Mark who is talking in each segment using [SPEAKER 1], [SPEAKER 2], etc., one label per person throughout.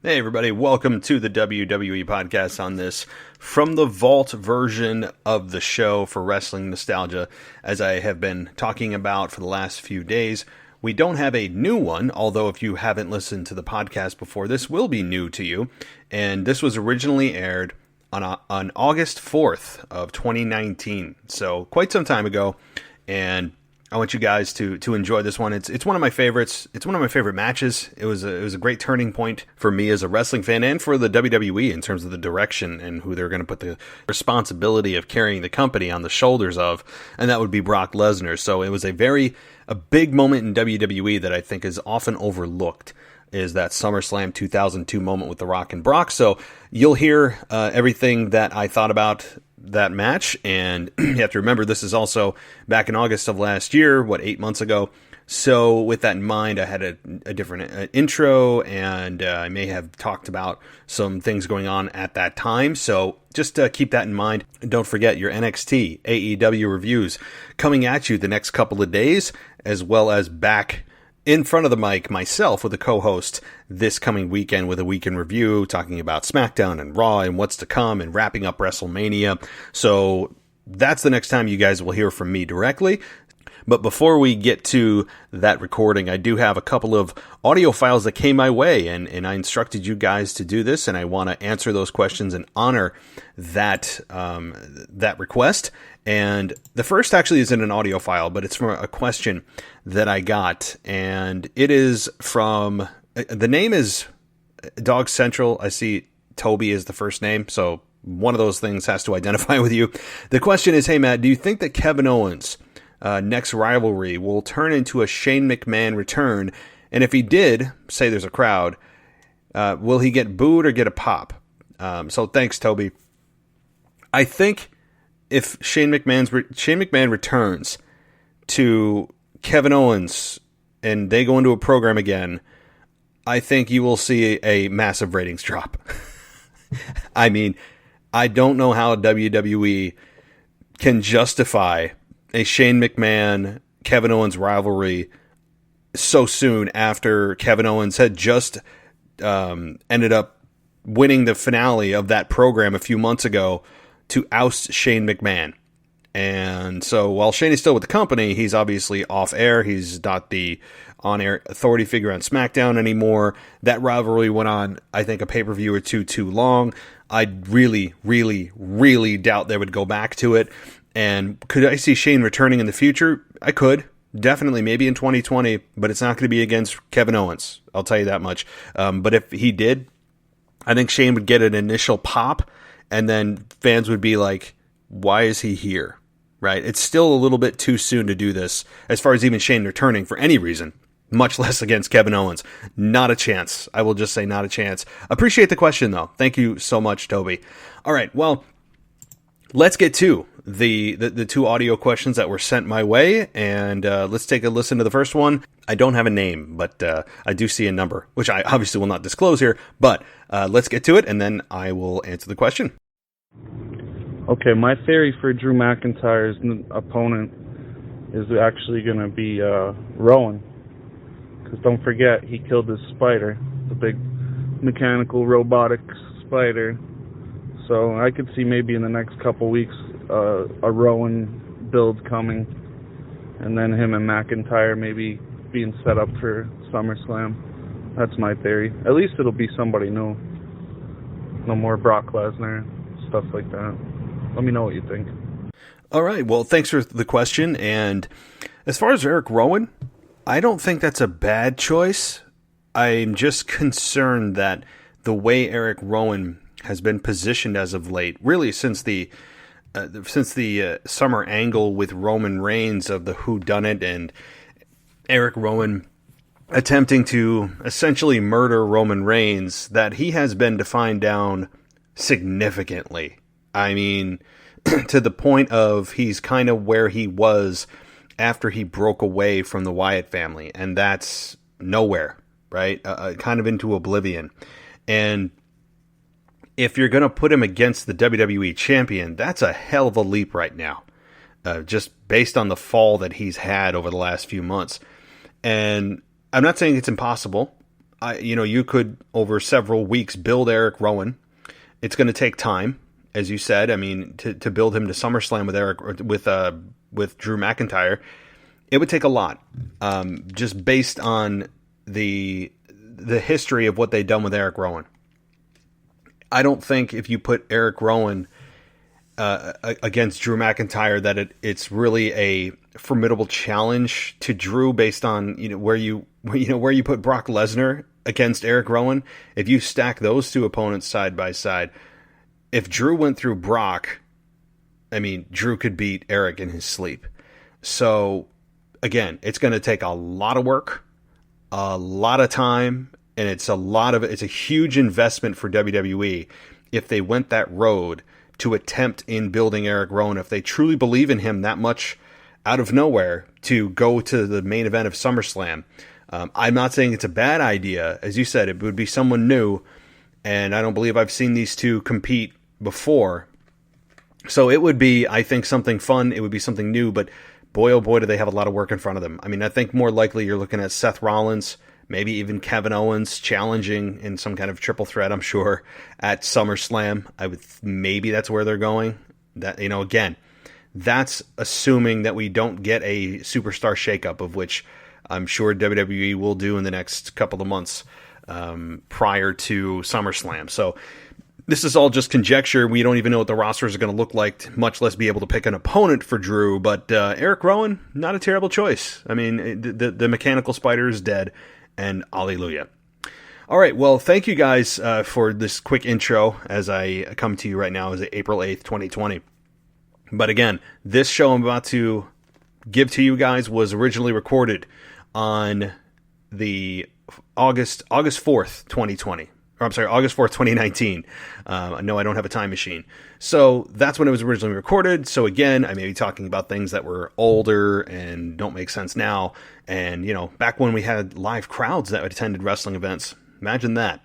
[SPEAKER 1] Hey everybody, welcome to the WWE podcast on this From the Vault version of the show for wrestling nostalgia. As I have been talking about for the last few days, we don't have a new one, although if you haven't listened to the podcast before, this will be new to you. And this was originally aired on August 4th of 2019, so quite some time ago, and I want you guys to enjoy this one. It's one of my favorites. It's one of my favorite matches. It was a great turning point for me as a wrestling fan and for the WWE in terms of the direction and who they're going to put the responsibility of carrying the company on the shoulders of, and that would be Brock Lesnar. So it was a big moment in WWE that I think is often overlooked, is that SummerSlam 2002 moment with The Rock and Brock. So you'll hear everything that I thought about that match, and you have to remember this is also back in August of last year, 8 months ago. So with that in mind, I had a different intro, and I may have talked about some things going on at that time. So just keep that in mind. And don't forget your NXT, AEW reviews coming at you the next couple of days, as well as back in front of the mic myself with a co-host this coming weekend with a weekend review talking about SmackDown and Raw and what's to come and wrapping up WrestleMania. So that's the next time you guys will hear from me directly. But before we get to that recording, I do have a couple of audio files that came my way, and I instructed you guys to do this, and I want to answer those questions and honor that request. And the first actually isn't an audio file, but it's from a question that I got, and it is from, the name is Dog Central. I see Toby is the first name, so one of those things has to identify with you. The question is, hey Matt, do you think that Kevin Owens' next rivalry will turn into a Shane McMahon return? And if he did, say there's a crowd, will he get booed or get a pop? So thanks, Toby. I think if Shane McMahon returns to Kevin Owens and they go into a program again, I think you will see a massive ratings drop. I mean, I don't know how WWE can justify a Shane McMahon, Kevin Owens rivalry so soon after Kevin Owens had just ended up winning the finale of that program a few months ago to oust Shane McMahon. And so while Shane is still with the company, he's obviously off air. He's not the on-air authority figure on SmackDown anymore. That rivalry went on, I think, a pay-per-view or two too long. I really, really, really doubt they would go back to it. And could I see Shane returning in the future? I could. Definitely, maybe in 2020, but it's not going to be against Kevin Owens. I'll tell you that much. But if he did, I think Shane would get an initial pop, and then fans would be like, why is he here? Right? It's still a little bit too soon to do this, as far as even Shane returning for any reason, much less against Kevin Owens. Not a chance. I will just say not a chance. Appreciate the question, though. Thank you so much, Toby. All right, well, let's get to the two audio questions that were sent my way, and let's take a listen to the first one. I don't have a name, but I do see a number, which I obviously will not disclose here, but let's get to it, and then I will answer the question.
[SPEAKER 2] Okay, my theory for Drew McIntyre's opponent is actually going to be Rowan, because don't forget, he killed his spider, the big mechanical robotic spider. So I could see maybe in the next couple weeks a Rowan build coming, and then him and McIntyre maybe being set up for SummerSlam. That's my theory. At least it'll be somebody new. No more Brock Lesnar, stuff like that. Let me know what you think.
[SPEAKER 1] All right, well, thanks for the question. And as far as Erick Rowan, I don't think that's a bad choice. I'm just concerned that the way Erick Rowan has been positioned as of late, really since the summer angle with Roman Reigns of the whodunit and Erick Rowan attempting to essentially murder Roman Reigns, that he has been defined down significantly. I mean, to the point of he's kind of where he was after he broke away from the Wyatt family, and that's nowhere, right? Kind of into oblivion. And if you're going to put him against the WWE champion, that's a hell of a leap right now, just based on the fall that he's had over the last few months. And I'm not saying it's impossible. you could over several weeks build Erick Rowan. It's going to take time, as you said. I mean, to build him to SummerSlam with Eric, or with Drew McIntyre, it would take a lot. Just based on the history of what they've done with Erick Rowan. I don't think if you put Erick Rowan against Drew McIntyre that it's really a formidable challenge to Drew based on where you put Brock Lesnar against Erick Rowan. If you stack those two opponents side by side, if Drew went through Brock, I mean, Drew could beat Erick in his sleep. So again, it's going to take a lot of work, a lot of time, and it's a huge investment for WWE if they went that road to attempt in building Erick Rowan, if they truly believe in him that much out of nowhere to go to the main event of SummerSlam. I'm not saying it's a bad idea. As you said, it would be someone new, and I don't believe I've seen these two compete before. So it would be, I think, something fun. It would be something new, but boy, oh boy, do they have a lot of work in front of them. I mean, I think more likely you're looking at Seth Rollins, maybe even Kevin Owens challenging in some kind of triple threat, I'm sure, at SummerSlam. Maybe that's where they're going. That, again, that's assuming that we don't get a superstar shakeup, of which I'm sure WWE will do in the next couple of months prior to SummerSlam. So this is all just conjecture. We don't even know what the rosters are going to look like, much less be able to pick an opponent for Drew. But Erick Rowan, not a terrible choice. I mean, the mechanical spider is dead, and hallelujah. All right, well, thank you guys for this quick intro as I come to you right now. Is April 8th, 2020. But again, this show I'm about to give to you guys was originally recorded on the August 4th, 2020. Or I'm sorry, August 4th, 2019. No, I don't have a time machine. So that's when it was originally recorded. So again, I may be talking about things that were older and don't make sense now. And, back when we had live crowds that attended wrestling events. Imagine that.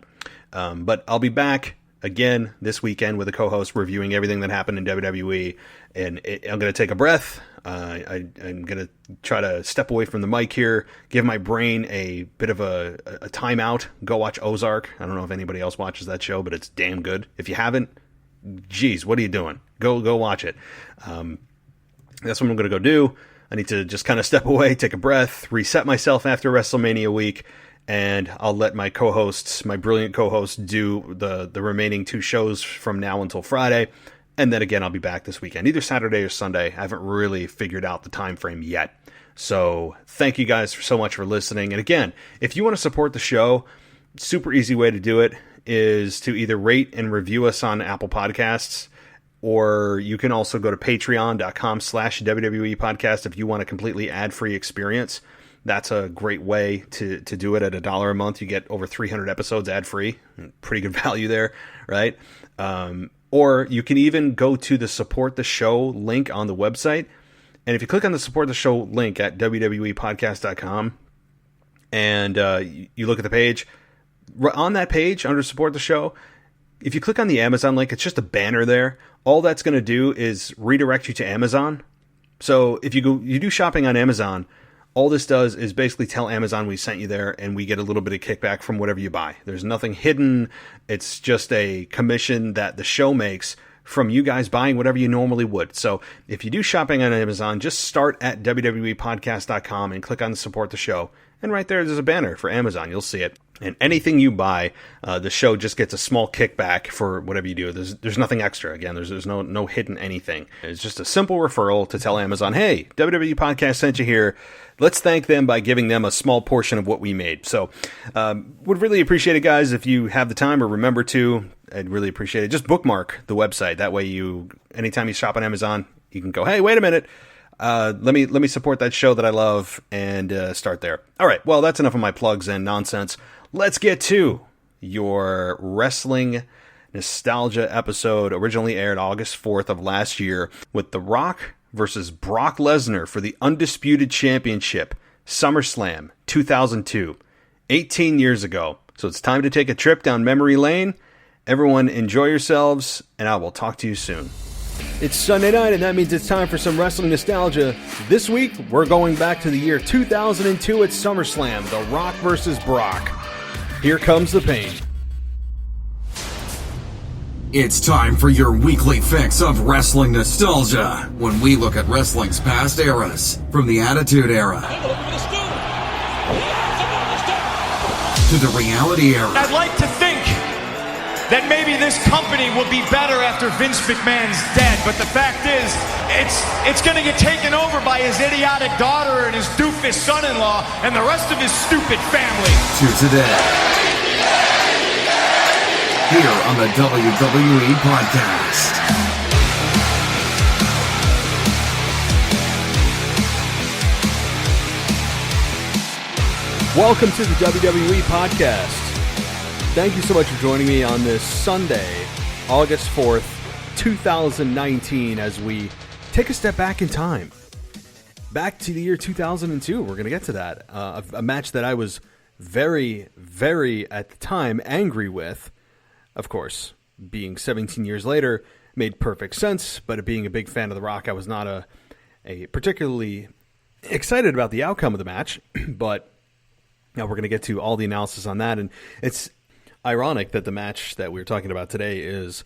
[SPEAKER 1] But I'll be back again this weekend with a co-host reviewing everything that happened in WWE. And I'm going to take a breath. I'm going to try to step away from the mic here, give my brain a bit of a timeout, go watch Ozark. I don't know if anybody else watches that show, but it's damn good. If you haven't, geez, what are you doing? Go watch it. That's what I'm going to go do. I need to just kind of step away, take a breath, reset myself after WrestleMania week, and I'll let my co-hosts, my brilliant co-hosts, do the remaining two shows from now until Friday. And then again, I'll be back this weekend, either Saturday or Sunday. I haven't really figured out the time frame yet. So thank you guys so much for listening. And again, if you want to support the show, super easy way to do it is to either rate and review us on Apple Podcasts, or you can also go to patreon.com/WWE podcast if you want a completely ad-free experience. That's a great way to do it. At $1 a month, you get over 300 episodes ad-free. Pretty good value there, right? Or you can even go to the Support the Show link on the website. And if you click on the Support the Show link at wwepodcast.com and you look at the page, on that page under Support the Show, if you click on the Amazon link, it's just a banner there. All that's going to do is redirect you to Amazon. So if you do shopping on Amazon, all this does is basically tell Amazon we sent you there, and we get a little bit of kickback from whatever you buy. There's nothing hidden. It's just a commission that the show makes from you guys buying whatever you normally would. So if you do shopping on Amazon, just start at wwepodcast.com and click on Support the Show. And right there's a banner for Amazon. You'll see it. And anything you buy, the show just gets a small kickback for whatever you do. There's nothing extra. Again, there's no hidden anything. It's just a simple referral to tell Amazon, hey, WWE Podcast sent you here. Let's thank them by giving them a small portion of what we made. So would really appreciate it, guys, if you have the time or remember to. I'd really appreciate it. Just bookmark the website. That way anytime you shop on Amazon, you can go, hey, wait a minute. Let me support that show that I love and start there. All right, well, that's enough of my plugs and nonsense. Let's get to your wrestling nostalgia episode, originally aired August 4th of last year, with The Rock versus Brock Lesnar for the Undisputed Championship, SummerSlam 2002, 18 years ago. So it's time to take a trip down memory lane. Everyone enjoy yourselves, and I will talk to you soon. It's Sunday night, and that means it's time for some wrestling nostalgia. This week, we're going back to the year 2002 at SummerSlam, The Rock versus Brock. Here comes the pain.
[SPEAKER 3] It's time for your weekly fix of wrestling nostalgia when we look at wrestling's past eras, from the Attitude Era to the Reality Era.
[SPEAKER 4] I'd like to think that maybe this company will be better after Vince McMahon's dead, but the fact is, it's going to get taken over by his idiotic daughter and his doofus son-in-law and the rest of his stupid family.
[SPEAKER 3] To today, here on the WWE Podcast.
[SPEAKER 1] Welcome to the WWE Podcast. Thank you so much for joining me on this Sunday, August 4th, 2019, as we take a step back in time. Back to the year 2002. We're going to get to that. A match that I was very, very, at the time, angry with. Of course, being 17 years later made perfect sense, but being a big fan of The Rock, I was not a particularly excited about the outcome of the match, but now we're going to get to all the analysis on that, and it's ironic that the match that we're talking about today is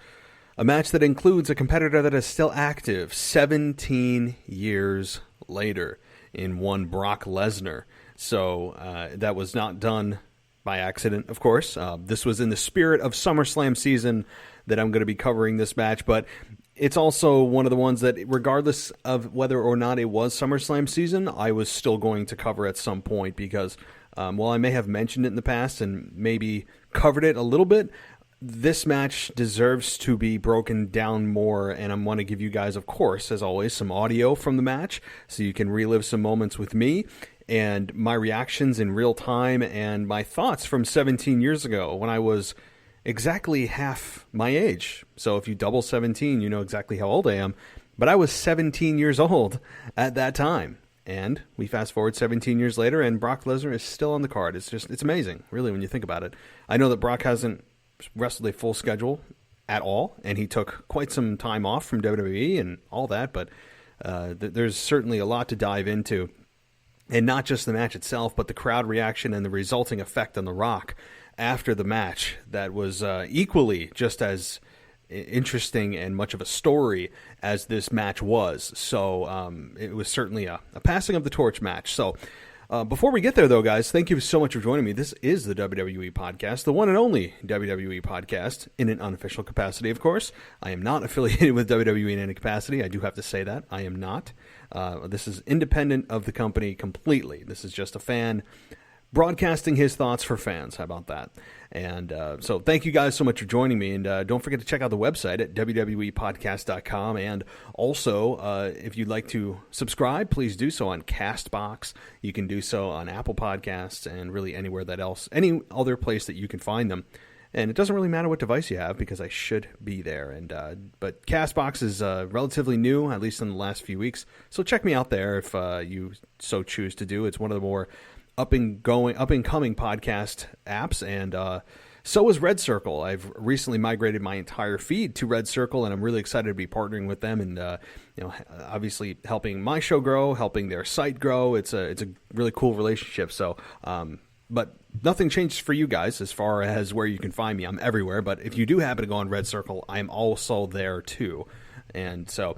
[SPEAKER 1] a match that includes a competitor that is still active 17 years later in one Brock Lesnar. So that was not done by accident, of course. This was in the spirit of SummerSlam season that I'm going to be covering this match, but it's also one of the ones that, regardless of whether or not it was SummerSlam season, I was still going to cover at some point because while I may have mentioned it in the past and maybe covered it a little bit, this match deserves to be broken down more, and I want to give you guys, of course, as always, some audio from the match so you can relive some moments with me and my reactions in real time and my thoughts from 17 years ago when I was exactly half my age. So if you double 17, you know exactly how old I am. But I was 17 years old at that time. And we fast forward 17 years later, and Brock Lesnar is still on the card. It's amazing, really, when you think about it. I know that Brock hasn't wrestled a full schedule at all, and he took quite some time off from WWE and all that, but there's certainly a lot to dive into. And not just the match itself, but the crowd reaction and the resulting effect on The Rock after the match that was equally just as interesting and much of a story as this match was. So it was certainly a passing of the torch match. So before we get there, though, guys, thank you so much for joining me. This is the WWE Podcast, the one and only WWE Podcast in an unofficial capacity, of course. I am not affiliated with WWE in any capacity. I do have to say that. I am not. This is independent of the company completely. This is just a fan broadcasting his thoughts for fans. How about that? And so thank you guys so much for joining me. And don't forget to check out the website at wwepodcast.com. And also, if you'd like to subscribe, please do so on CastBox. You can do so on Apple Podcasts and really anywhere that else, any other place that you can find them. And it doesn't really matter what device you have because I should be there. And but CastBox is relatively new, at least in the last few weeks. So check me out there if you so choose to do. It's one of the more up and coming podcast apps, and so is Red Circle. I've recently migrated my entire feed to Red Circle, and I'm really excited to be partnering with them, and obviously helping my show grow, helping their site grow. It's a really cool relationship. So, but nothing changes for you guys as far as where you can find me. I'm everywhere, but if you do happen to go on Red Circle, I am also there too. And so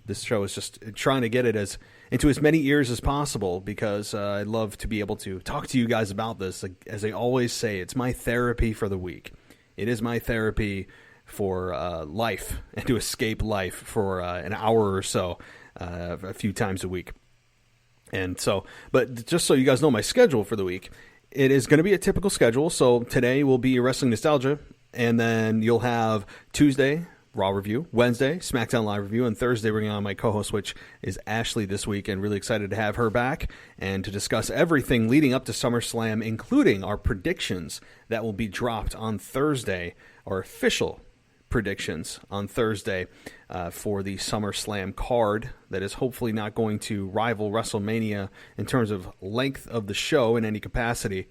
[SPEAKER 1] this show is just trying to get it into as many ears as possible because I love to be able to talk to you guys about this. Like, as I always say, it's my therapy for the week. It is my therapy for life and to escape life for an hour or so a few times a week. And so, but just so you guys know my schedule for the week, it is going to be a typical schedule. So today will be Wrestling Nostalgia, and then you'll have Tuesday, Raw review, Wednesday, SmackDown Live review, and Thursday bringing on my co-host, which is Ashley this week, and really excited to have her back and to discuss everything leading up to SummerSlam, including our predictions that will be dropped on Thursday, our official predictions on Thursday for the SummerSlam card that is hopefully not going to rival WrestleMania in terms of length of the show in any capacity.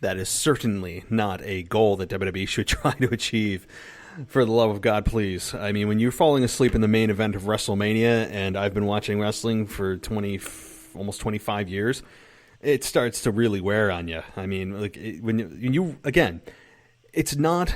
[SPEAKER 1] That is certainly not a goal that WWE should try to achieve. For the love of God, please. I mean, when you're falling asleep in the main event of WrestleMania, and I've been watching wrestling for almost 25 years, it starts to really wear on you. I mean, like when you again, it's not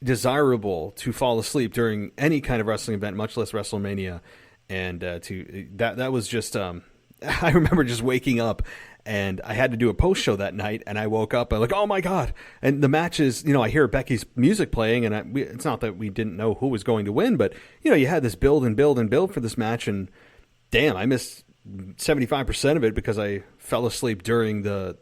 [SPEAKER 1] desirable to fall asleep during any kind of wrestling event, much less WrestleMania. And that was just I remember just waking up, and I had to do a post show that night, and I woke up and like, oh my god! And the matches, I hear Becky's music playing, and it's not that we didn't know who was going to win, but you had this build and build and build for this match, and damn, I missed 75% of it because I fell asleep during the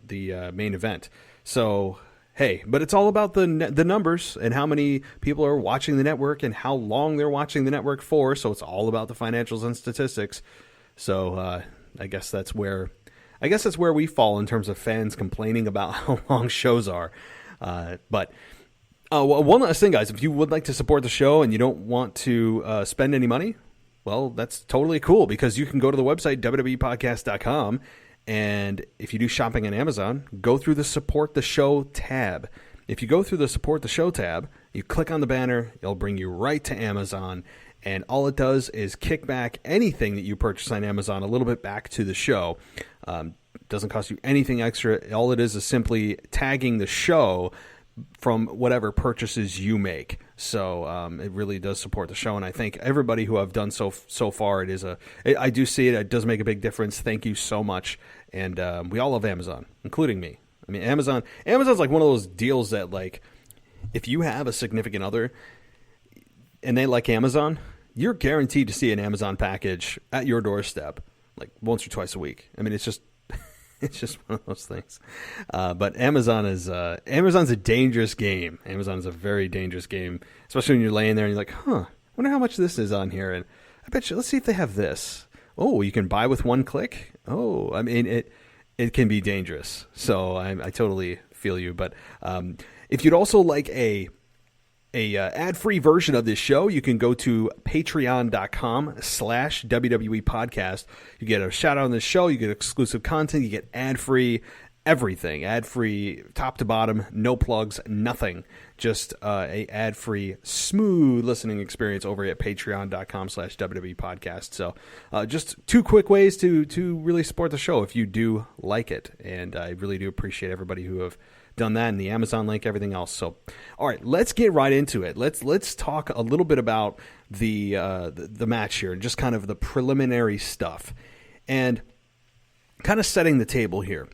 [SPEAKER 1] main event. So hey, but it's all about the numbers and how many people are watching the network and how long they're watching the network for. So it's all about the financials and statistics. So I guess that's where we fall in terms of fans complaining about how long shows are. But one last thing, guys, if you would like to support the show and you don't want to spend any money, well, that's totally cool, because you can go to the website, wwepodcast.com, and if you do shopping on Amazon, go through the Support the Show tab. If you go through the Support the Show tab, you click on the banner, it'll bring you right to Amazon, and all it does is kick back anything that you purchase on Amazon a little bit back to the show. Doesn't cost you anything extra. All it is simply tagging the show from whatever purchases you make. So it really does support the show, and I thank everybody who have done so far. I do see it. It does make a big difference. Thank you so much. And we all love Amazon, including me. I mean, Amazon's like one of those deals that, like, if you have a significant other and they like Amazon, you're guaranteed to see an Amazon package at your doorstep, like once or twice a week. I mean, it's just one of those things. But Amazon's a dangerous game. Amazon is a very dangerous game, especially when you're laying there and you're like, I wonder how much this is on here. And I bet you, let's see if they have this. Oh, you can buy with one click. Oh, I mean, it can be dangerous. So I totally feel you. But if you'd also like a ad-free version of this show, you can go to patreon.com/WWE podcast. You get a shout out on this show. You get exclusive content. You get ad-free everything. Ad-free top to bottom. No plugs. Nothing. Just a ad-free, smooth listening experience over at patreon.com/WWE podcast. So just two quick ways to really support the show if you do like it. And I really do appreciate everybody who have done that, and the Amazon link, everything else. So, all right, let's get right into it. Let's talk a little bit about the match here, and just kind of the preliminary stuff, and kind of setting the table here.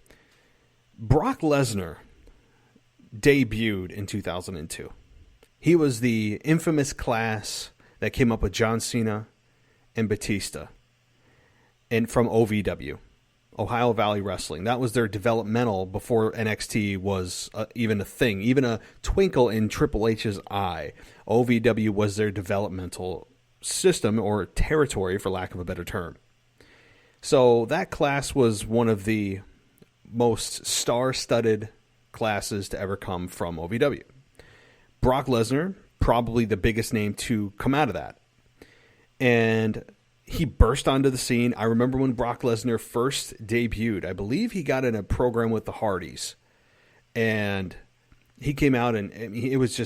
[SPEAKER 1] Brock Lesnar debuted in 2002. He was the infamous class that came up with John Cena and Batista, and from OVW. Ohio Valley Wrestling. That was their developmental before NXT was even a thing, even a twinkle in Triple H's eye. OVW was their developmental system, or territory, for lack of a better term. So that class was one of the most star-studded classes to ever come from OVW. Brock Lesnar, probably the biggest name to come out of that. And he burst onto the scene. I remember when Brock Lesnar first debuted. I believe he got in a program with the Hardys. And he came out and he was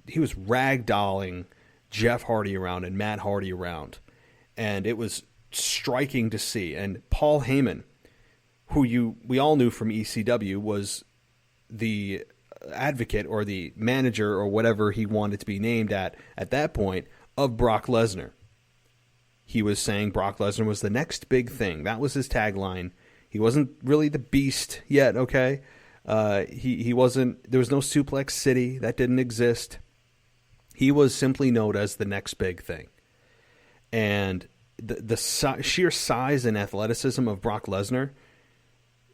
[SPEAKER 1] ragdolling Jeff Hardy around and Matt Hardy around. And it was striking to see. And Paul Heyman, who we all knew from ECW, was the advocate or the manager or whatever he wanted to be named at that point of Brock Lesnar. He was saying Brock Lesnar was the next big thing. That was his tagline. He wasn't really the beast yet, okay? He wasn't. There was no Suplex City. That didn't exist. He was simply known as the next big thing. And the sheer size and athleticism of Brock Lesnar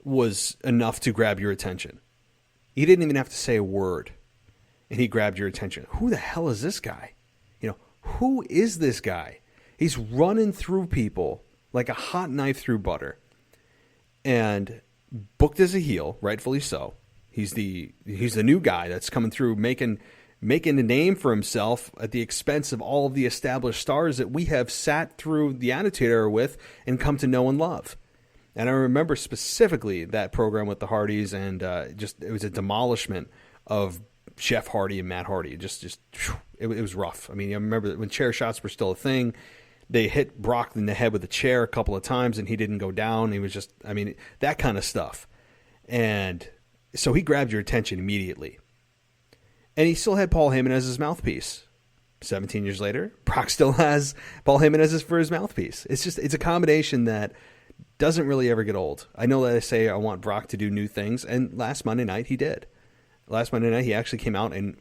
[SPEAKER 1] was enough to grab your attention. He didn't even have to say a word, and he grabbed your attention. Who the hell is this guy? Who is this guy? He's running through people like a hot knife through butter, and booked as a heel, rightfully so. He's the new guy that's coming through, making a name for himself at the expense of all of the established stars that we have sat through the Attitude Era with and come to know and love. And I remember specifically that program with the Hardys, and it was a demolishment of Jeff Hardy and Matt Hardy. It was rough. I mean, I remember when chair shots were still a thing. They hit Brock in the head with a chair a couple of times, and he didn't go down. He was that kind of stuff. And so he grabbed your attention immediately. And he still had Paul Heyman as his mouthpiece. 17 years later, Brock still has Paul Heyman as his mouthpiece. It's a combination that doesn't really ever get old. I know that I say I want Brock to do new things, and last Monday night he did. Last Monday night he actually came out and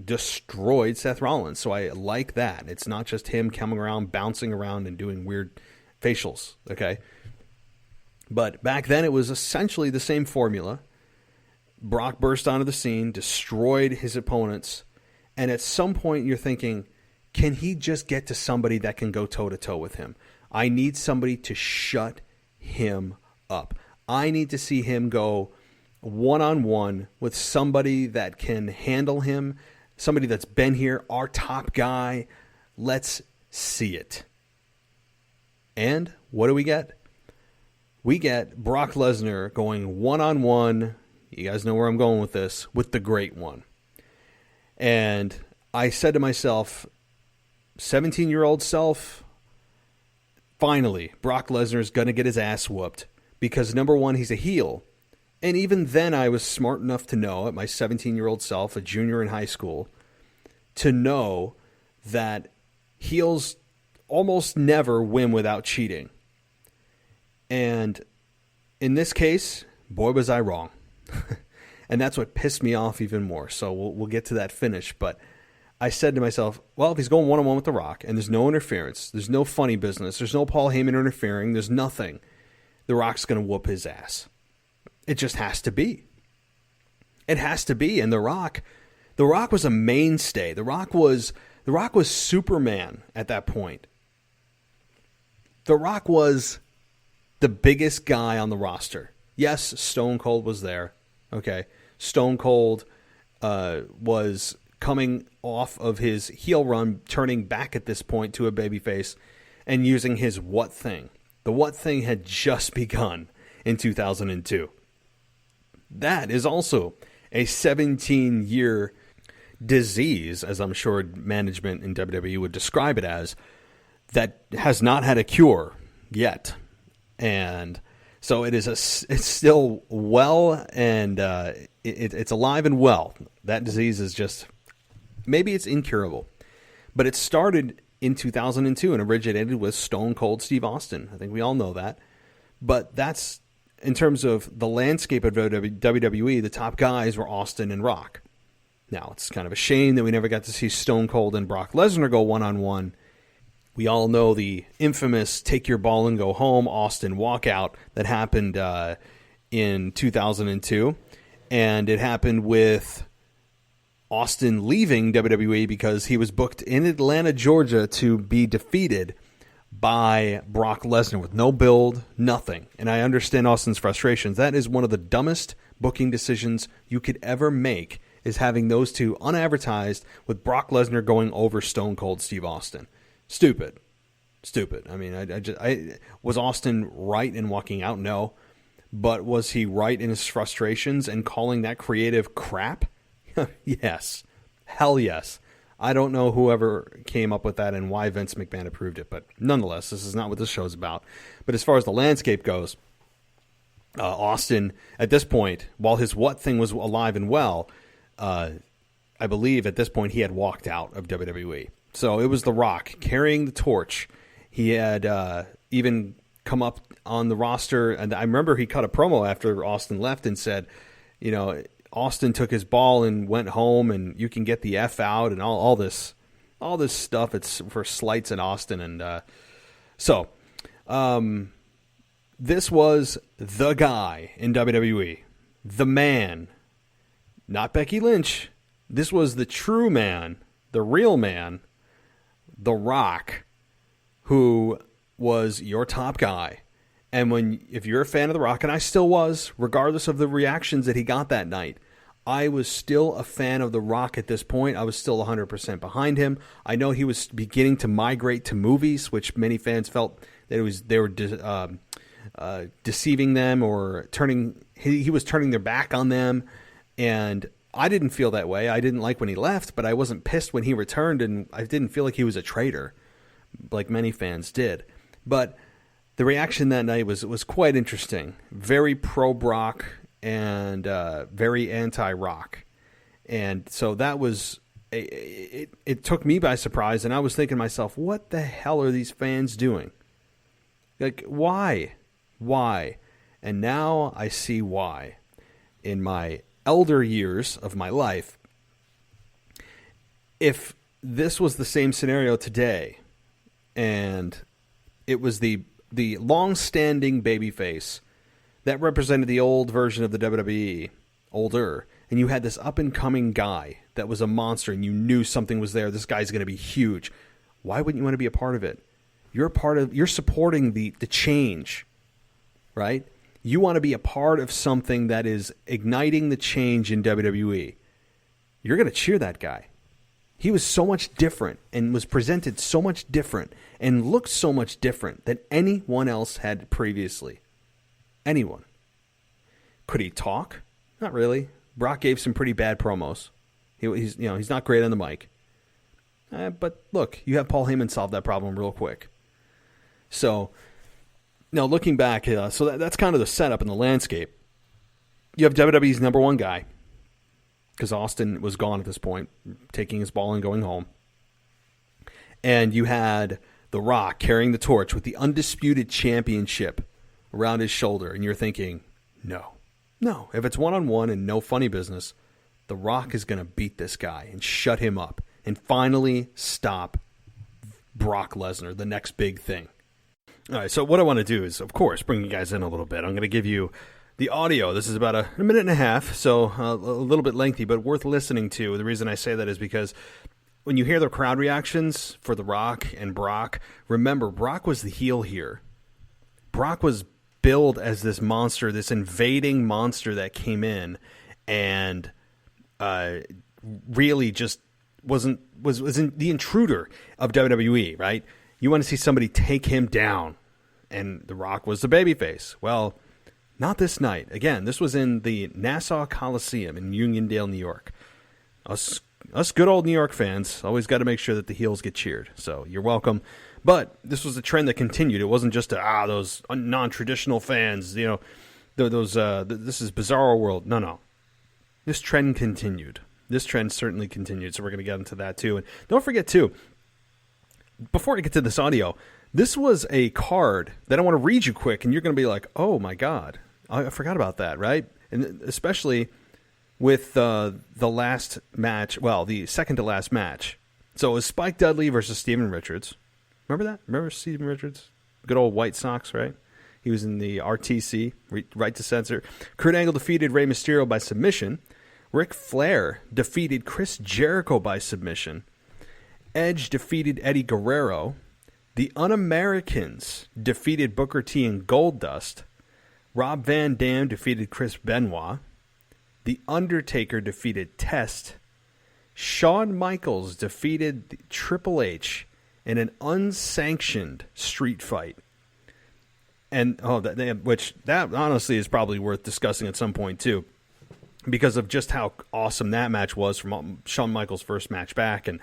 [SPEAKER 1] destroyed Seth Rollins, so I like that. It's not just him coming around, bouncing around, and doing weird facials, okay? But back then it was essentially the same formula. Brock burst onto the scene, destroyed his opponents, and at some point you're thinking, can he just get to somebody that can go toe-to-toe with him? I need somebody to shut him up. I need to see him go one-on-one with somebody that can handle him, somebody that's been here, our top guy. Let's see it. And what do we get? We get Brock Lesnar going one-on-one, you guys know where I'm going with this, with the Great One. And I said to myself, 17-year-old self, finally, Brock Lesnar's going to get his ass whooped because, number one, he's a heel. And even then I was smart enough to know, at my 17-year-old self, a junior in high school, to know that heels almost never win without cheating. And in this case, boy, was I wrong. And that's what pissed me off even more. So we'll get to that finish. But I said to myself, well, if he's going one-on-one with The Rock and there's no interference, there's no funny business, there's no Paul Heyman interfering, there's nothing, The Rock's going to whoop his ass. It just has to be. It has to be. And The Rock was a mainstay. The Rock was Superman at that point. The Rock was the biggest guy on the roster. Yes, Stone Cold was there. Okay. Stone Cold was coming off of his heel run, turning back at this point to a babyface and using his what thing. The what thing had just begun in 2002. That is also a 17-year disease, as I'm sure management in WWE would describe it as, that has not had a cure yet. And so it's still well, and it's alive and well. That disease is just, maybe it's incurable. But it started in 2002 and originated with Stone Cold Steve Austin. I think we all know that. But that's, in terms of the landscape of WWE, the top guys were Austin and Rock. Now, it's kind of a shame that we never got to see Stone Cold and Brock Lesnar go one-on-one. We all know the infamous take your ball and go home Austin walkout that happened in 2002. And it happened with Austin leaving WWE because he was booked in Atlanta, Georgia to be defeated by Brock Lesnar with no build, nothing. And I understand Austin's frustrations. That is one of the dumbest booking decisions you could ever make, is having those two unadvertised with Brock Lesnar going over Stone Cold Steve Austin. Stupid. I mean, was Austin right in walking out? No. But was he right in his frustrations and calling that creative crap? Yes. Hell yes. I don't know whoever came up with that and why Vince McMahon approved it, but nonetheless, this is not what this show's about. But as far as the landscape goes, Austin, at this point, while his what thing was alive and well, I believe at this point he had walked out of WWE. So it was The Rock carrying the torch. He had even come up on the roster, and I remember he cut a promo after Austin left and said, you know, Austin took his ball and went home, and you can get the F out, and all this stuff. It's for slights at Austin, and this was the guy in WWE, the man, not Becky Lynch. This was the true man, the real man, The Rock, who was your top guy. And if you're a fan of The Rock, and I still was, regardless of the reactions that he got that night, I was still a fan of The Rock at this point. I was still 100% behind him. I know he was beginning to migrate to movies, which many fans felt that they were deceiving them or he was turning their back on them. And I didn't feel that way. I didn't like when he left, but I wasn't pissed when he returned, and I didn't feel like he was a traitor, like many fans did. But the reaction that night was quite interesting. Very pro Brock, and very anti-Rock. And so that was, it took me by surprise, and I was thinking to myself, what the hell are these fans doing? Like, why? Why? And now I see why. In my elder years of my life, if this was the same scenario today, and it was the long-standing babyface that represented the old version of the WWE, older, and you had this up-and-coming guy that was a monster, and you knew something was there, this guy's going to be huge, why wouldn't you want to be a part of it? You're supporting the change, right? You want to be a part of something that is igniting the change in WWE. You're going to cheer that guy. He was so much different and was presented so much different and looked so much different than anyone else had previously. Anyone. Could he talk? Not really. Brock gave some pretty bad promos. He's not great on the mic. But look, you have Paul Heyman solve that problem real quick. So, now looking back, so that's kind of the setup in the landscape. You have WWE's number one guy, because Austin was gone at this point, taking his ball and going home. And you had The Rock carrying the torch with the undisputed championship around his shoulder. And you're thinking, no. If it's one-on-one and no funny business, The Rock is going to beat this guy and shut him up and finally stop Brock Lesnar, the next big thing. All right, so what I want to do is, of course, bring you guys in a little bit. I'm going to give you the audio. This is about a minute and a half, so a little bit lengthy, but worth listening to. The reason I say that is because when you hear the crowd reactions for The Rock and Brock, remember, Brock was the heel here. Brock was billed as this monster, this invading monster that came in and really just was the intruder of WWE, right? You want to see somebody take him down, and The Rock was the babyface. Well, not this night. Again, this was in the Nassau Coliseum in Uniondale, New York. Us good old New York fans always got to make sure that the heels get cheered. So you're welcome. But this was a trend that continued. It wasn't just those non-traditional fans. You know, this is Bizarro World. No. This trend continued. This trend certainly continued. So we're going to get into that too. And don't forget too, before I get to this audio, this was a card that I want to read you quick, and you're going to be like, oh my God, I forgot about that, right? And especially with the last match, well, the second to last match. So it was Spike Dudley versus Steven Richards. Remember that? Remember Steven Richards? Good old White Sox, right? He was in the RTC, Right to Censor. Kurt Angle defeated Rey Mysterio by submission. Ric Flair defeated Chris Jericho by submission. Edge defeated Eddie Guerrero. The Un-Americans defeated Booker T and Goldust. Rob Van Dam defeated Chris Benoit. The Undertaker defeated Test. Shawn Michaels defeated Triple H in an unsanctioned street fight. And that honestly is probably worth discussing at some point too, because of just how awesome that match was from Shawn Michaels' first match back, and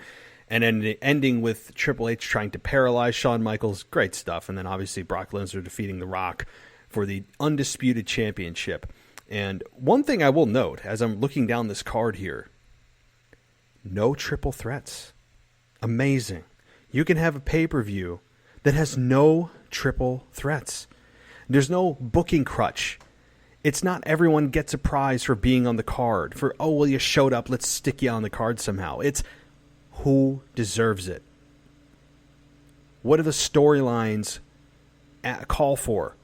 [SPEAKER 1] ending with Triple H trying to paralyze Shawn Michaels. Great stuff. And then obviously Brock Lesnar defeating The Rock for the undisputed championship. And one thing I will note as I'm looking down this card here, no triple threats. Amazing. You can have a pay-per-view that has no triple threats. There's no booking crutch. It's not everyone gets a prize for being on the card. For, oh, well, you showed up, let's stick you on the card somehow. It's who deserves it. What do the storylines call for?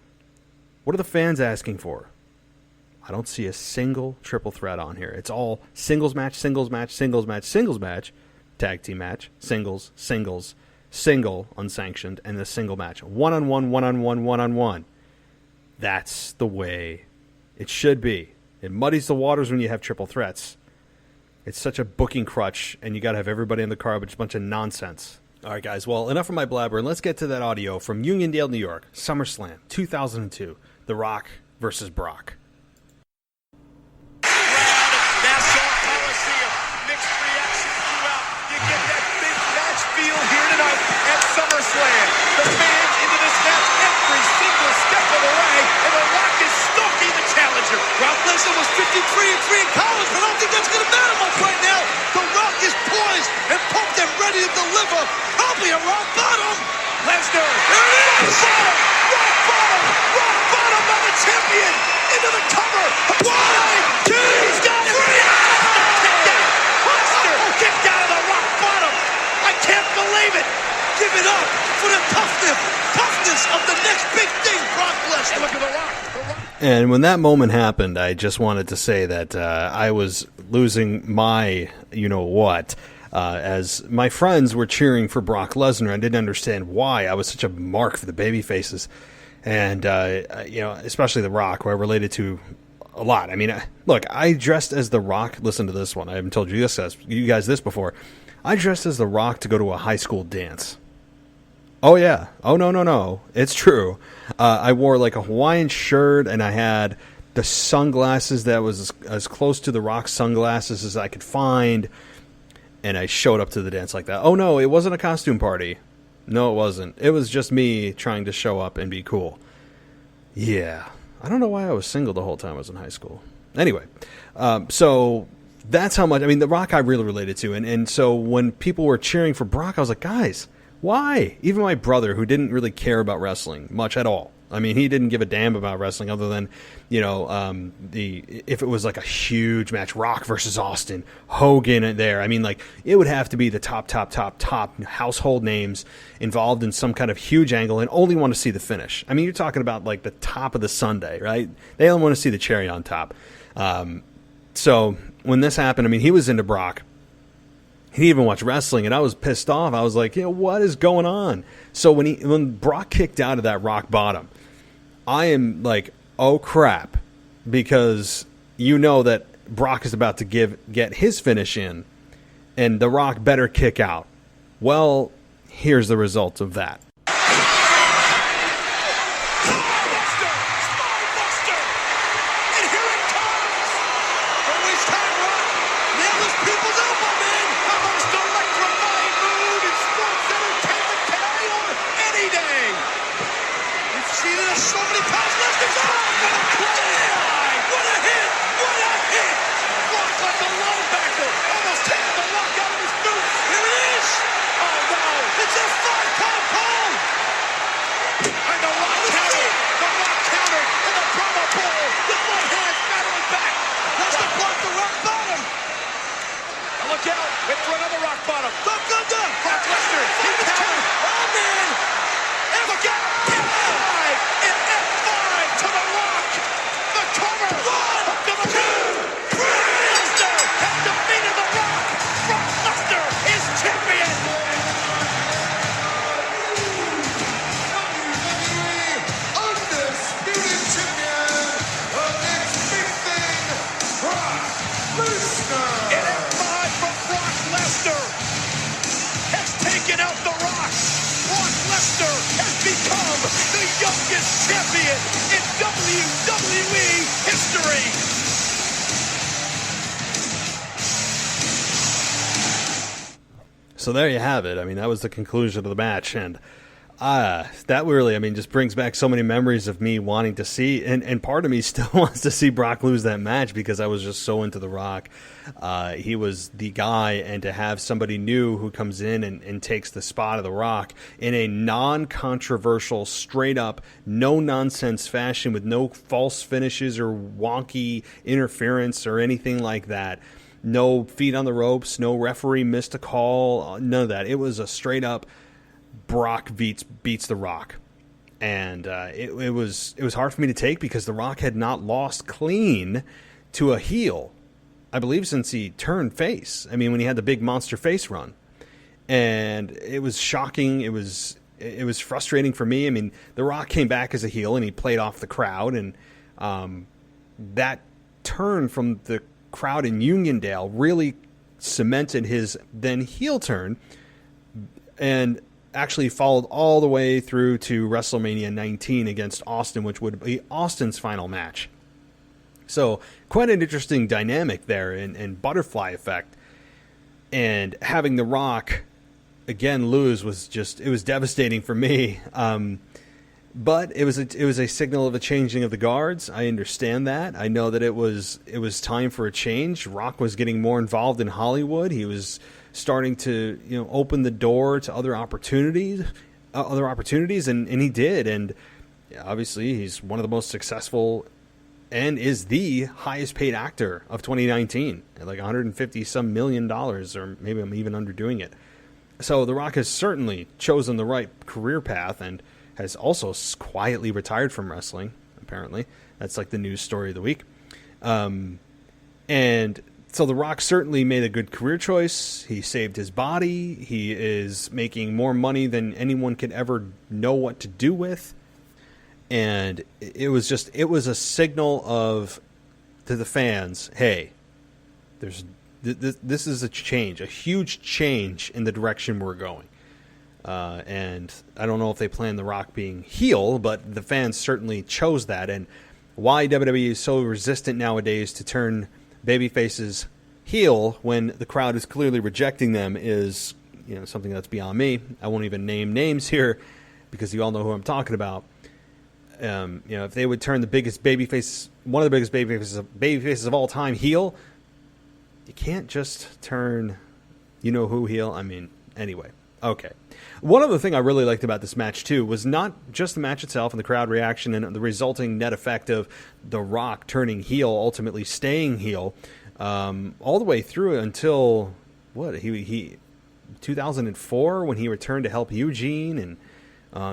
[SPEAKER 1] What are the fans asking for? I don't see a single triple threat on here. It's all singles match, singles match, singles match, singles match, tag team match, singles, singles, single, unsanctioned, and the single match. One-on-one, one-on-one, one-on-one. That's the way it should be. It muddies the waters when you have triple threats. It's such a booking crutch, and you got to have everybody in the car, but it's a bunch of nonsense. All right, guys. Well, enough of my blabber, and let's get to that audio from Uniondale, New York, SummerSlam 2002, The Rock versus Brock.
[SPEAKER 5] Nassau Coliseum, mixed reaction throughout. You get that big match feel here tonight at SummerSlam. The fans into this match every single step of the way, and The Rock is stoking the challenger. Lesnar. Brock Lesnar was 53-3 in college, but I don't think that's going to matter much right now. The Rock is poised and pumped and ready to deliver. Probably a rock bottom. Lesnar. There it is. Rock bottom. Rock bottom by the champion. Into the cover. One, two. He's got it. Lesnar kicked out of the rock bottom. I can't believe it. Give it up for the toughness of the next big thing, Brock Lesnar. Look at the Rock.
[SPEAKER 1] And when that moment happened, I just wanted to say that I was losing my you-know-what. As my friends were cheering for Brock Lesnar, I didn't understand why I was such a mark for the baby faces. And, especially The Rock, who I related to a lot. I mean, look, I dressed as The Rock. Listen to this one. I haven't told you guys this before. I dressed as The Rock to go to a high school dance. Oh, yeah. Oh, no. It's true. I wore like a Hawaiian shirt, and I had the sunglasses that was as close to The Rock's sunglasses as I could find. And I showed up to the dance like that. Oh, no, it wasn't a costume party. No, it wasn't. It was just me trying to show up and be cool. Yeah. I don't know why I was single the whole time I was in high school. Anyway, so that's how much, The Rock I really related to. And so when people were cheering for Brock, I was like, guys, why? Even my brother, who didn't really care about wrestling much at all. He didn't give a damn about wrestling other than, if it was like a huge match, Rock versus Austin, Hogan there. It would have to be the top household names involved in some kind of huge angle and only want to see the finish. You're talking about like the top of the sundae, right? They only want to see the cherry on top. So when this happened, he was into Brock. He even watched wrestling, and I was pissed off. I was like, what is going on? So when Brock kicked out of that rock bottom, I am like, oh crap, because that Brock is about to get his finish in, and The Rock better kick out. Well, here's the result of that. So there you have it. That was the conclusion of the match, and that really, just brings back so many memories of me wanting to see, and part of me still wants to see Brock lose that match because I was just so into The Rock. He was the guy, and to have somebody new who comes in and takes the spot of The Rock in a non-controversial, straight-up, no-nonsense fashion with no false finishes or wonky interference or anything like that. No feet on the ropes, no referee missed a call, none of that. It was a straight-up Brock beats The Rock. And it was hard for me to take because The Rock had not lost clean to a heel, I believe, since he turned face. When he had the big monster face run. And it was shocking. It was frustrating for me. The Rock came back as a heel and he played off the crowd. And that turn from the crowd in Uniondale really cemented his then heel turn and actually followed all the way through to WrestleMania 19 against Austin, which would be Austin's final match. So quite an interesting dynamic there and butterfly effect. And having The Rock again lose was devastating for me. But it was a signal of a changing of the guards. I understand that. I know that it was time for a change. Rock was getting more involved in Hollywood. He was starting to open the door to other opportunities, and he did. And obviously, he's one of the most successful and is the highest paid actor of 2019 at like $150 some million, or maybe I'm even underdoing it. So The Rock has certainly chosen the right career path and has also quietly retired from wrestling, apparently. That's like the news story of the week. And so The Rock certainly made a good career choice. He saved his body. He is making more money than anyone could ever know what to do with. And it was a signal to the fans, hey, this is a change, a huge change in the direction we're going. And I don't know if they planned The Rock being heel, but the fans certainly chose that. And why WWE is so resistant nowadays to turn babyfaces heel when the crowd is clearly rejecting them is something that's beyond me. I won't even name names here because you all know who I'm talking about. If they would turn one of the biggest babyfaces of all time heel, you can't just turn who heel. I mean, anyway. Okay. One other thing I really liked about this match, too, was not just the match itself and the crowd reaction and the resulting net effect of The Rock turning heel, ultimately staying heel, all the way through until, 2004 when he returned to help Eugene. And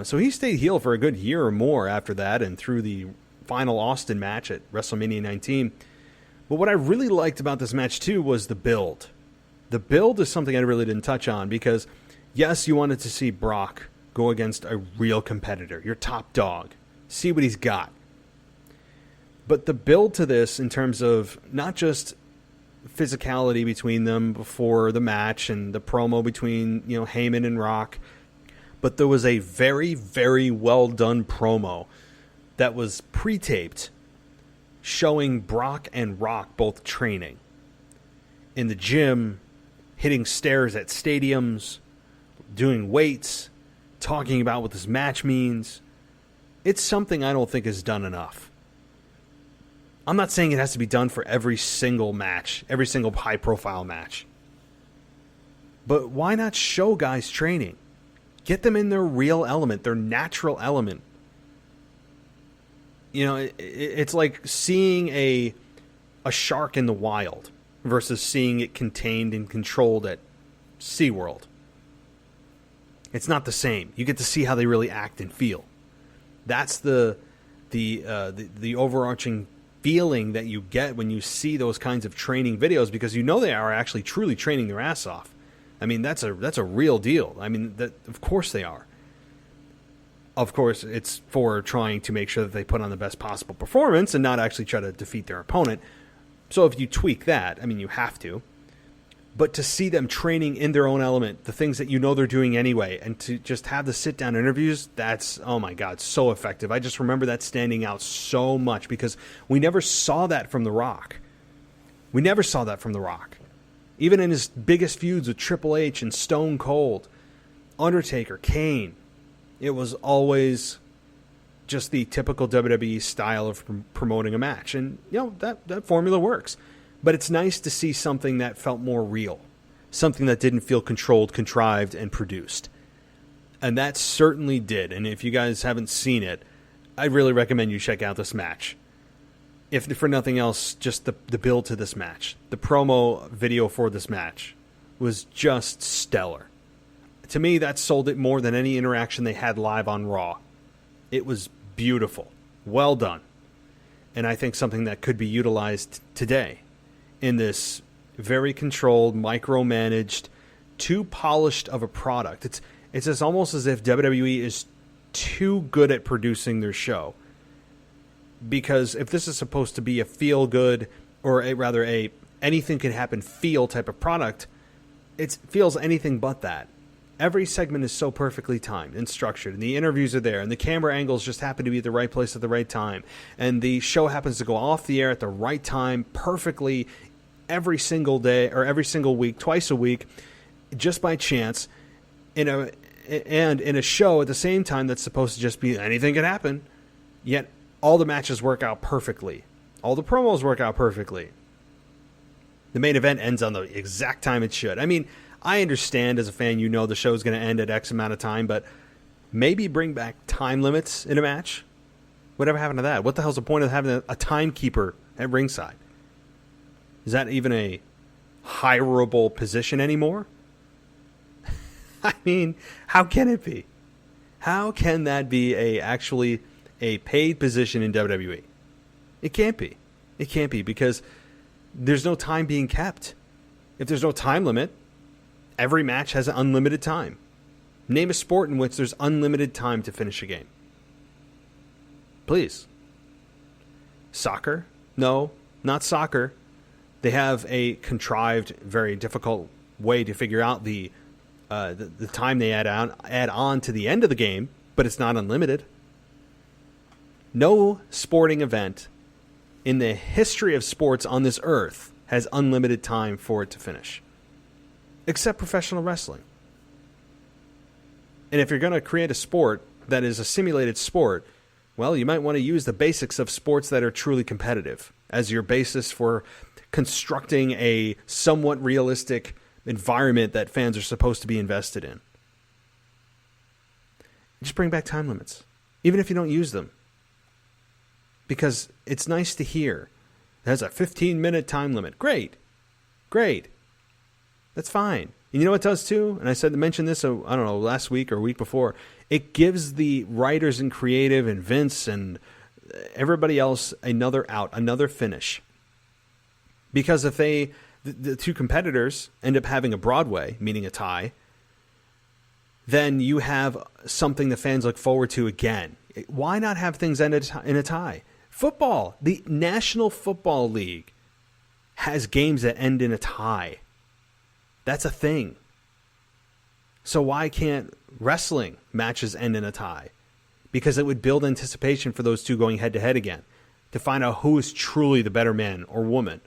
[SPEAKER 1] so he stayed heel for a good year or more after that and through the final Austin match at WrestleMania 19. But what I really liked about this match, too, was the build. The build is something I really didn't touch on because, yes, you wanted to see Brock go against a real competitor, your top dog, see what he's got. But the build to this in terms of not just physicality between them before the match and the promo between, Heyman and Rock, but there was a very, very well done promo that was pre-taped showing Brock and Rock both training in the gym, hitting stairs at stadiums, doing weights, talking about what this match means. It's something I don't think is done enough. I'm not saying it has to be done for every single match, every single high-profile match. But why not show guys training? Get them in their real element, their natural element. It's like seeing a shark in the wild versus seeing it contained and controlled at SeaWorld. It's not the same. You get to see how they really act and feel. That's the overarching feeling that you get when you see those kinds of training videos because they are actually truly training their ass off. I mean, that's a real deal. I mean, of course they are. Of course, it's for trying to make sure that they put on the best possible performance and not actually try to defeat their opponent. So if you tweak that, I mean, you have to. But to see them training in their own element, the things that they're doing anyway, and to just have the sit-down interviews, that's, oh my God, so effective. I just remember that standing out so much because we never saw that from The Rock. Even in his biggest feuds with Triple H and Stone Cold, Undertaker, Kane, it was always just the typical WWE style of promoting a match. And, that formula works. But it's nice to see something that felt more real. Something that didn't feel controlled, contrived, and produced. And that certainly did. And if you guys haven't seen it, I really recommend you check out this match. If for nothing else, just the build to this match. The promo video for this match was just stellar. To me, that sold it more than any interaction they had live on Raw. It was beautiful. Well done. And I think something that could be utilized today in this very controlled, micromanaged, too polished of a product. It's almost as if WWE is too good at producing their show. Because if this is supposed to be a feel-good, or a anything can happen feel type of product, it feels anything but that. Every segment is so perfectly timed and structured, and the interviews are there, and the camera angles just happen to be at the right place at the right time, and the show happens to go off the air at the right time perfectly every single day, or every single week, twice a week, just by chance, in and in a show at the same time that's supposed to just be anything can happen, yet all the matches work out perfectly. All the promos work out perfectly. The main event ends on the exact time it should. I mean, I understand as a fan, the show's going to end at X amount of time, but maybe bring back time limits in a match. Whatever happened to that? What the hell's the point of having a timekeeper at ringside? Is that even a hireable position anymore? I mean, how can it be? How can that be actually a paid position in WWE? It can't be. It can't be because there's no time being kept. If there's no time limit, every match has an unlimited time. Name a sport in which there's unlimited time to finish a game. Please. Soccer? No, not soccer. They have a contrived, very difficult way to figure out the time they add on to the end of the game, but it's not unlimited. No sporting event in the history of sports on this earth has unlimited time for it to finish, except professional wrestling. And if you're going to create a sport that is a simulated sport, well, you might want to use the basics of sports that are truly competitive as your basis for constructing a somewhat realistic environment that fans are supposed to be invested in. Just bring back time limits, even if you don't use them. Because it's nice to hear. It has a 15-minute time limit. Great. That's fine. And you know what it does too? And I mentioned this, last week or week before. It gives the writers and creative and Vince and everybody else another out, another finish. Because if the two competitors end up having a Broadway, meaning a tie, then you have something the fans look forward to again. Why not have things end in a tie? Football, the National Football League has games that end in a tie. That's a thing. So why can't wrestling matches end in a tie? Because it would build anticipation for those two going head-to-head again, to find out who is truly the better man or woman.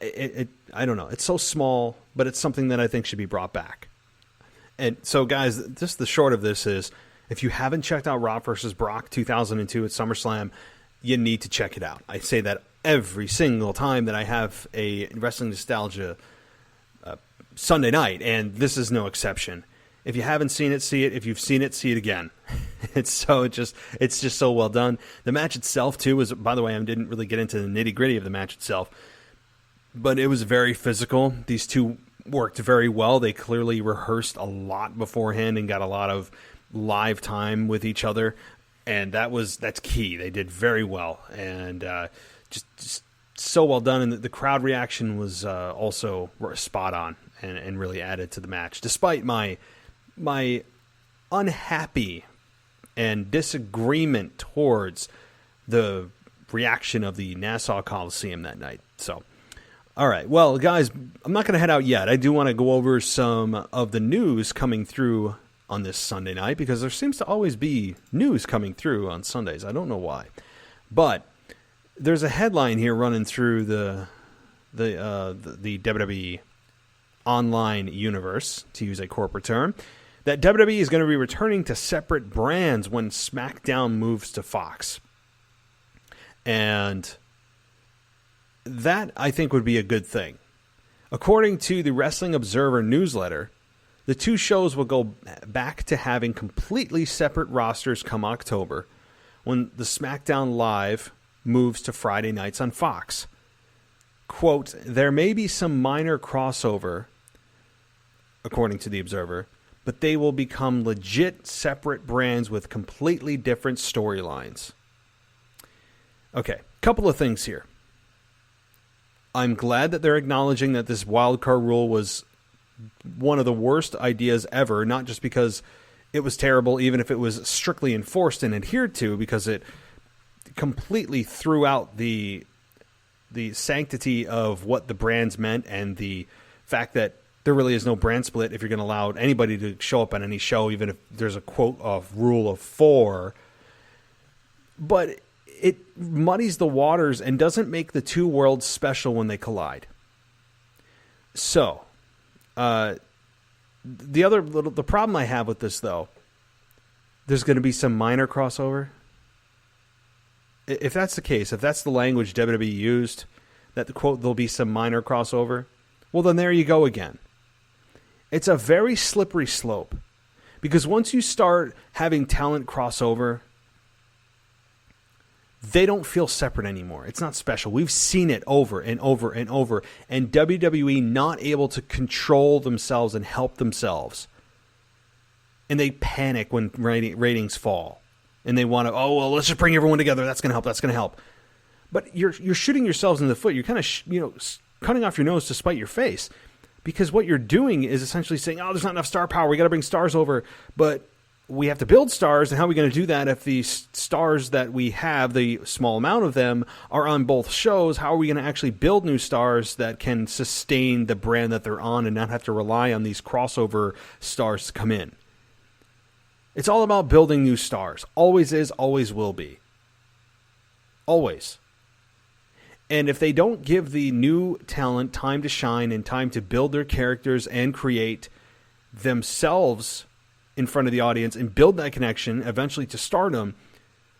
[SPEAKER 1] I don't know. It's so small, but it's something that I think should be brought back. And so, guys, just the short of this is, if you haven't checked out Rock vs. Brock 2002 at SummerSlam, you need to check it out. I say that every single time that I have a Wrestling Nostalgia Sunday night, and this is no exception. If you haven't seen it, see it. If you've seen it, see it again. It's just so well done. The match itself, too, was, by the way, I didn't really get into the nitty-gritty of the match itself, but it was very physical. These two worked very well. They clearly rehearsed a lot beforehand and got a lot of live time with each other, and that's key. They did very well, and just so well done. And the crowd reaction was also spot on and really added to the match, despite my unhappy and disagreement towards the reaction of the Nassau Coliseum that night. So, all right. Well, guys, I'm not going to head out yet. I do want to go over some of the news coming through on this Sunday night, because there seems to always be news coming through on Sundays. I don't know why. But there's a headline here running through the WWE online universe, to use a corporate term, that WWE is going to be returning to separate brands when SmackDown moves to Fox. And that, I think, would be a good thing. According to the Wrestling Observer newsletter, the two shows will go back to having completely separate rosters come October, when the SmackDown Live moves to Friday nights on Fox. Quote, there may be some minor crossover, according to the Observer, but they will become legit separate brands with completely different storylines. Okay, couple of things here. I'm glad that they're acknowledging that this wildcard rule was one of the worst ideas ever, not just because it was terrible, even if it was strictly enforced and adhered to, because it completely threw out the sanctity of what the brands meant and the fact that there really is no brand split if you're going to allow anybody to show up on any show, even if there's a quote of rule of 4. But it muddies the waters and doesn't make the two worlds special when they collide. So, the problem I have with this, though, there's going to be some minor crossover. If that's the case, if that's the language WWE used, that the quote, there'll be some minor crossover, well, then there you go again. It's a very slippery slope. Because once you start having talent crossover, they don't feel separate anymore. It's not special. We've seen it over and over and over. And WWE not able to control themselves and help themselves. And they panic when ratings fall. And they want to, oh, well, let's just bring everyone together. That's going to help. That's going to help. But you're shooting yourselves in the foot. You're kind of cutting off your nose to spite your face. Because what you're doing is essentially saying, oh, there's not enough star power. We got to bring stars over. But we have to build stars. And how are we going to do that if the stars that we have, the small amount of them, are on both shows? How are we going to actually build new stars that can sustain the brand that they're on and not have to rely on these crossover stars to come in? It's all about building new stars. Always is, always will be. Always. And if they don't give the new talent time to shine and time to build their characters and create themselves in front of the audience and build that connection eventually to stardom,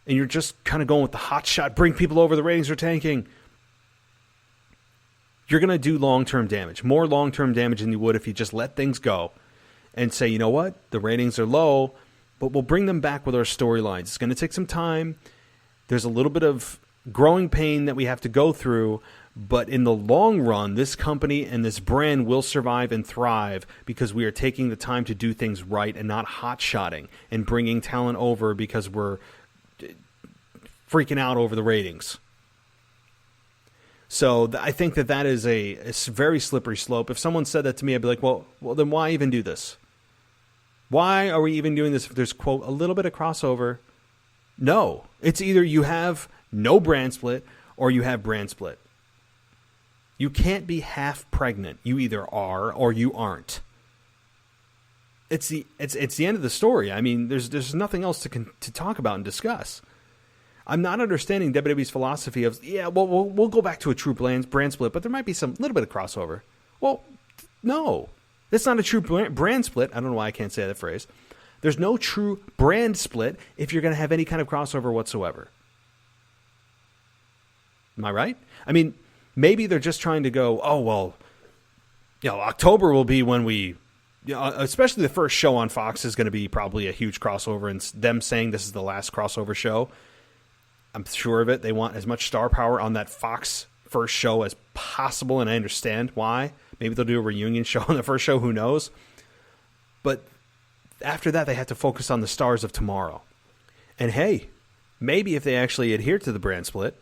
[SPEAKER 1] and you're just kind of going with the hot shot, bring people over, the ratings are tanking, you're going to do long-term damage. More long-term damage than you would if you just let things go and say, you know what, the ratings are low, but we'll bring them back with our storylines. It's going to take some time. There's a little bit of growing pain that we have to go through, but in the long run, this company and this brand will survive and thrive because we are taking the time to do things right and not hot-shotting and bringing talent over because we're freaking out over the ratings. So I think that is a very slippery slope. If someone said that to me, I'd be like, well, then why even do this? Why are we even doing this if there's, quote, a little bit of crossover? No. It's either you have no brand split or you have brand split. You can't be half pregnant. You either are or you aren't. It's the end of the story. I mean, there's nothing else to talk about and discuss. I'm not understanding WWE's philosophy of, we'll go back to a true brand split, but there might be some little bit of crossover. Well, no. It's not a true brand split. I don't know why I can't say that phrase. There's no true brand split if you're going to have any kind of crossover whatsoever. Am I right? I mean, maybe they're just trying to go, oh, well, October will be when we, especially the first show on Fox is going to be probably a huge crossover, and them saying this is the last crossover show. I'm sure of it. They want as much star power on that Fox first show as possible, and I understand why. Maybe they'll do a reunion show on the first show, who knows? But after that, they have to focus on the stars of tomorrow. And hey, maybe if they actually adhere to the brand split,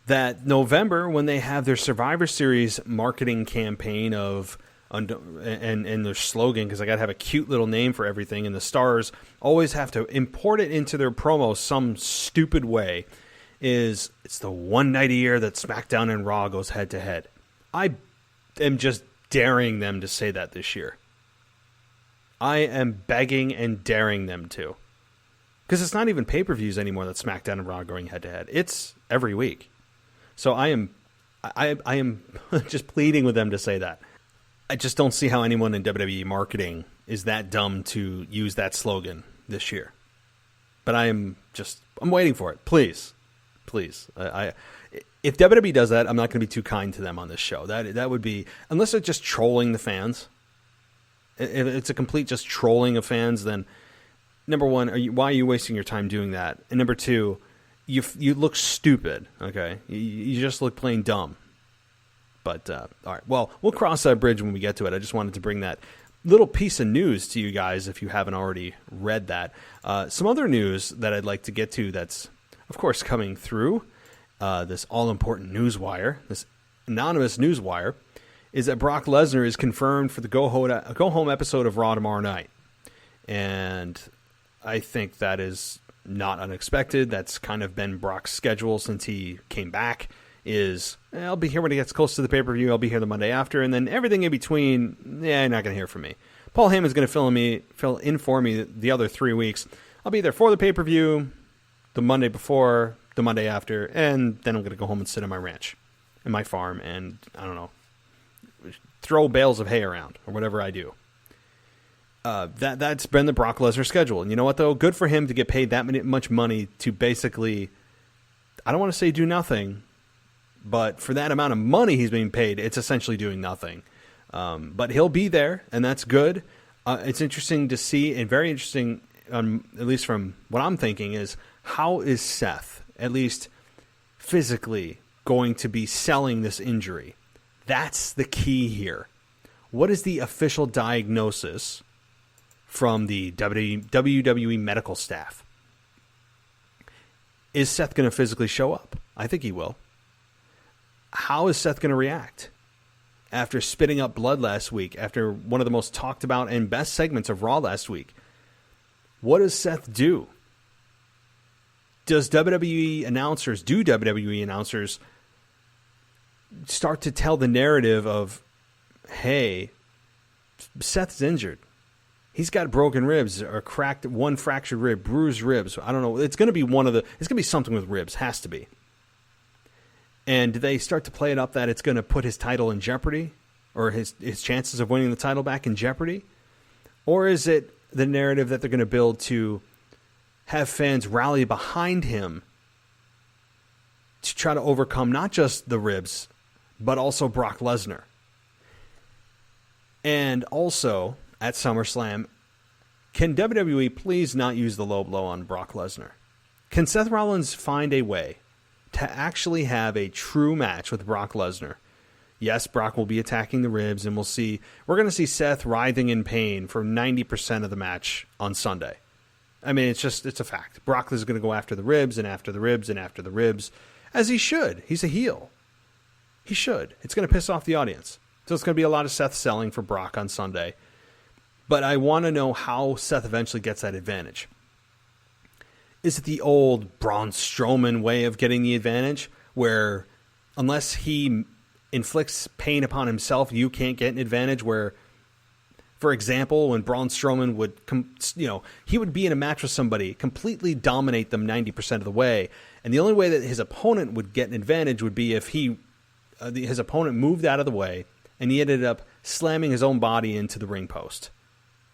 [SPEAKER 1] that November, when they have their Survivor Series marketing campaign of and their slogan, because I got to have a cute little name for everything, and the stars always have to import it into their promo some stupid way, it's the one night a year that SmackDown and Raw goes head to head. I am just daring them to say that this year. I am begging and daring them to. Because it's not even pay-per-views anymore that SmackDown and Raw are going head to head. It's every week. So I am just pleading with them to say that. I just don't see how anyone in WWE marketing is that dumb to use that slogan this year. But I'm waiting for it. Please. If WWE does that, I'm not going to be too kind to them on this show. That would be, unless they're just trolling the fans. If it's a complete just trolling of fans, then number one, why are you wasting your time doing that? And number two, you look stupid. Okay, you just look plain dumb. But all right, well, we'll cross that bridge when we get to it. I just wanted to bring that little piece of news to you guys if you haven't already read that. Some other news that I'd like to get to that's, of course, coming through this all-important newswire, this anonymous newswire, is that Brock Lesnar is confirmed for the go-home episode of Raw tomorrow night. And I think that is not unexpected. That's kind of been Brock's schedule since he came back. I'll be here when it gets close to the pay-per-view. I'll be here the Monday after. And then everything in between, you're not going to hear from me. Paul Heyman's going to fill in for me the other 3 weeks. I'll be there for the pay-per-view, the Monday before, the Monday after, and then I'm going to go home and sit on my ranch, in my farm, and, I don't know, throw bales of hay around, or whatever I do. That's been the Brock Lesnar schedule. And you know what, though? Good for him to get paid that much money to basically, I don't want to say do nothing, but for that amount of money he's being paid, it's essentially doing nothing. But he'll be there, and that's good. It's interesting to see, and very interesting, at least from what I'm thinking, is how is Seth, at least physically, going to be selling this injury? That's the key here. What is the official diagnosis from the WWE medical staff? Is Seth going to physically show up? I think he will. How is Seth going to react after spitting up blood last week, after one of the most talked about and best segments of Raw last week? What does Seth do? Do WWE announcers start to tell the narrative of, hey, Seth's injured. He's got broken ribs or one fractured rib, bruised ribs. I don't know. It's going to be it's going to be something with ribs. Has to be. And do they start to play it up that it's going to put his title in jeopardy, or his chances of winning the title back in jeopardy? Or is it the narrative that they're going to build to have fans rally behind him to try to overcome not just the ribs, but also Brock Lesnar? And also, at SummerSlam, can WWE please not use the low blow on Brock Lesnar? Can Seth Rollins find a way to actually have a true match with Brock Lesnar? Yes, Brock will be attacking the ribs, and we're going to see Seth writhing in pain for 90% of the match on Sunday. I mean, it's a fact. Brock is going to go after the ribs and after the ribs and after the ribs, as he should. He's a heel. He should. It's going to piss off the audience. So it's going to be a lot of Seth selling for Brock on Sunday. But I want to know how Seth eventually gets that advantage. Is it the old Braun Strowman way of getting the advantage, where unless he inflicts pain upon himself, you can't get an advantage? Where, for example, when Braun Strowman would, he would be in a match with somebody, completely dominate them 90% of the way, and the only way that his opponent would get an advantage would be if his opponent moved out of the way and he ended up slamming his own body into the ring post.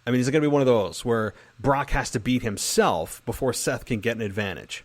[SPEAKER 1] I mean, is it going to be one of those where Brock has to beat himself before Seth can get an advantage?